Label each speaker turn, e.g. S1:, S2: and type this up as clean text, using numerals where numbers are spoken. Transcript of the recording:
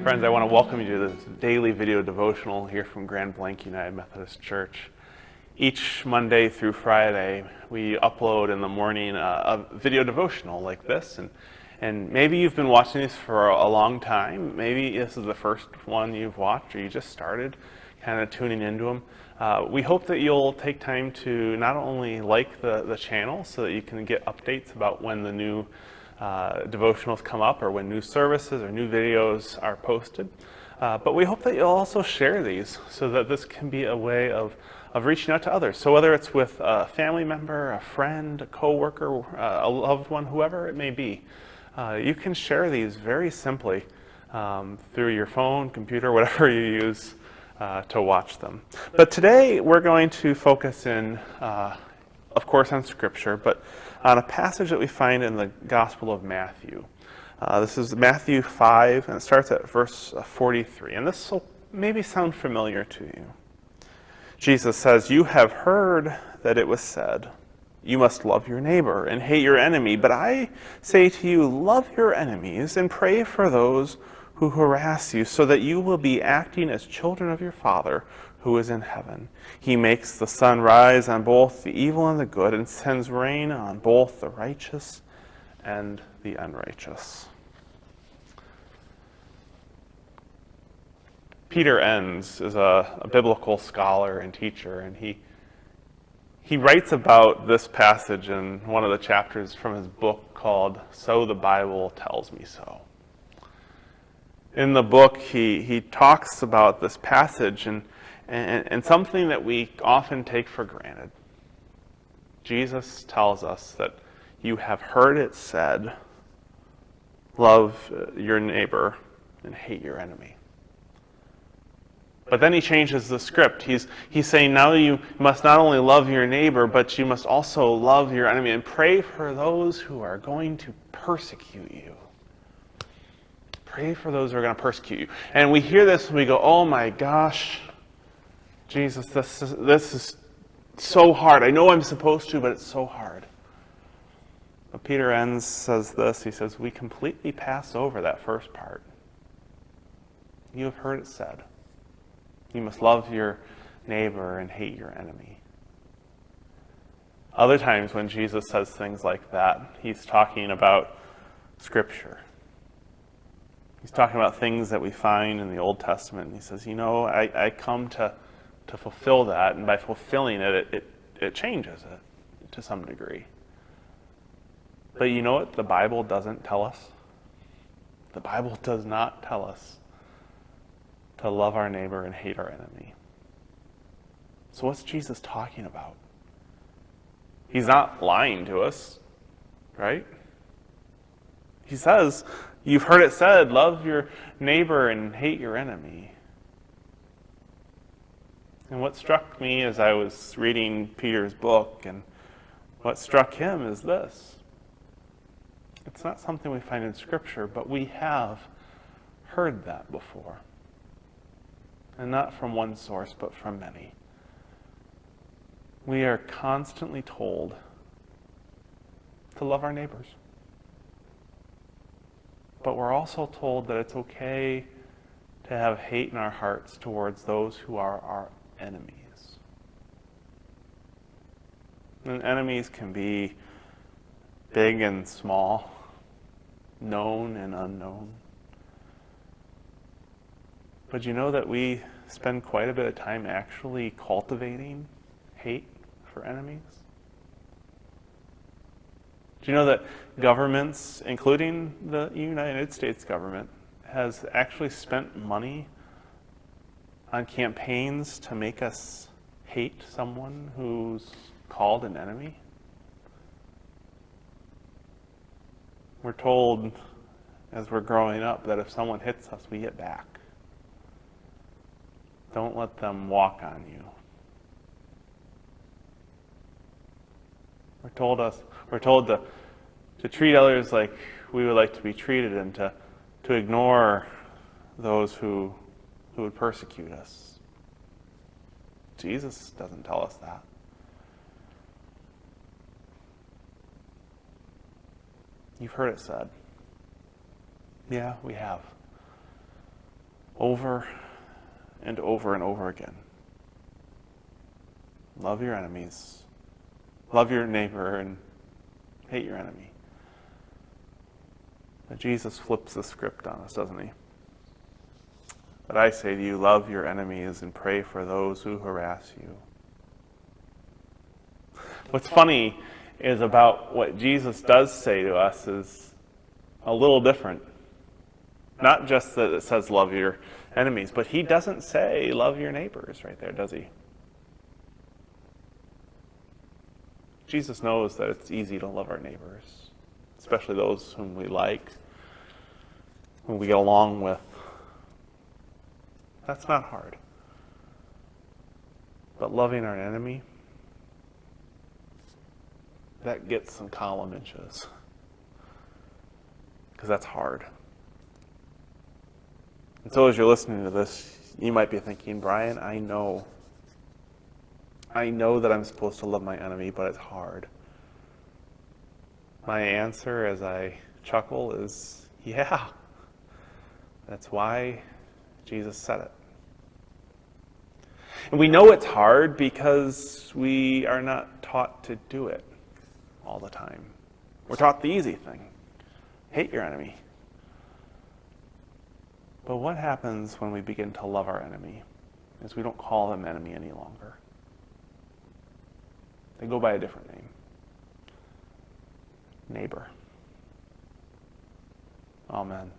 S1: Friends, I want to welcome you to this daily video devotional here from Blanc United Methodist Church. Each Monday through Friday, we upload in the morning a video devotional like this. And maybe you've been watching these for a long time. Maybe this is the first one you've watched, or you just started kind of tuning into them. We hope that you'll take time to not only like the channel so that you can get updates about when the new devotionals come up or when new services or new videos are posted. But we hope that you'll also share these so that this can be a way of reaching out to others. So whether it's with a family member, a friend, a coworker, a loved one, whoever it may be, you can share these very simply through your phone, computer, whatever you use to watch them. But today we're going to focus in, of course, on Scripture, but on a passage that we find in the Gospel of Matthew. This is Matthew 5, and it starts at verse 43. And this will maybe sound familiar to you. Jesus says, "You have heard that it was said, 'You must love your neighbor and hate your enemy.' But I say to you, love your enemies and pray for those who harass you, so that you will be acting as children of your Father who is in heaven. He makes the sun rise on both the evil and the good, and sends rain on both the righteous and the unrighteous." Peter Enns is a biblical scholar and teacher, and he writes about this passage in one of the chapters from his book called "So the Bible Tells Me So." In the book, he talks about this passage and something that we often take for granted. Jesus tells us that you have heard it said, love your neighbor and hate your enemy. But then he changes the script. He's saying now you must not only love your neighbor, but you must also love your enemy and pray for those who are going to persecute you. Pray for those who are going to persecute you. And we hear this and we go, oh my gosh, Jesus, this is so hard. I know I'm supposed to, but it's so hard. But Peter Enns says this. He says, we completely pass over that first part. You have heard it said, you must love your neighbor and hate your enemy. Other times when Jesus says things like that, he's talking about Scripture. He's talking about things that we find in the Old Testament. And he says, I come to fulfill that, and by fulfilling it, it changes it to some degree. But you know what the Bible doesn't tell us? The Bible does not tell us to love our neighbor and hate our enemy. So what's Jesus talking about? He's not lying to us, right? He says, you've heard it said, love your neighbor and hate your enemy. And what struck me as I was reading Peter's book, and what struck him is this. It's not something we find in Scripture, but we have heard that before. And not from one source, but from many. We are constantly told to love our neighbors. But we're also told that it's okay to have hate in our hearts towards those who are our enemies. And enemies can be big and small, known and unknown. But you know that we spend quite a bit of time actually cultivating hate for enemies? Do you know that governments, including the United States government, has actually spent money on campaigns to make us hate someone who's called an enemy? We're told as we're growing up that if someone hits us, we hit back. Don't let them walk on you. We're told to treat others like we would like to be treated, and to ignore those who would persecute us. Jesus doesn't tell us that. You've heard it said. Yeah, we have. over and over and over again. Love your enemies. Love your neighbor and hate your enemy. But Jesus flips the script on us, doesn't he? But I say to you, love your enemies and pray for those who harass you. What's funny is about what Jesus does say to us is a little different. Not just that it says love your enemies, but he doesn't say love your neighbors right there, does he? Jesus knows that it's easy to love our neighbors, especially those whom we like, whom we get along with. That's not hard. But loving our enemy, that gets some column inches. Because that's hard. And so as you're listening to this, you might be thinking, Brian, I know that I'm supposed to love my enemy, but it's hard. My answer as I chuckle is, yeah. That's why Jesus said it. And we know it's hard because we are not taught to do it all the time. We're taught the easy thing. Hate your enemy. But what happens when we begin to love our enemy? Is we don't call them enemy any longer. They go by a different name. Neighbor. Amen.